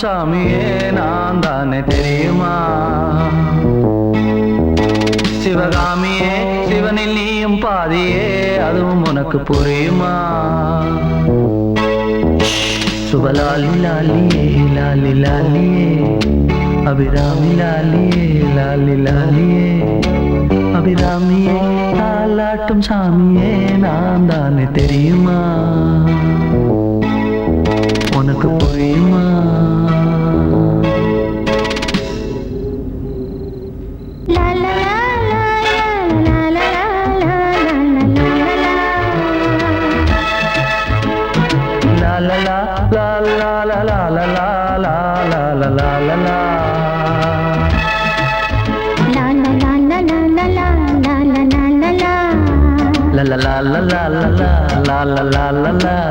சாமியே நான் தானே தெரியுமா? சிவகாமியே சிவனில் நீயும் பாதியே, அதுவும் உனக்கு புரியுமா? சுபலாலி லாலியே லாலி லாலியே, அபிராமி லாலியே லாலி லாலியே, அபிராமியே தாலாட்டும் சாமியே நான் தானே தெரியுமா? உனக்கு புரியுமா? La la la la la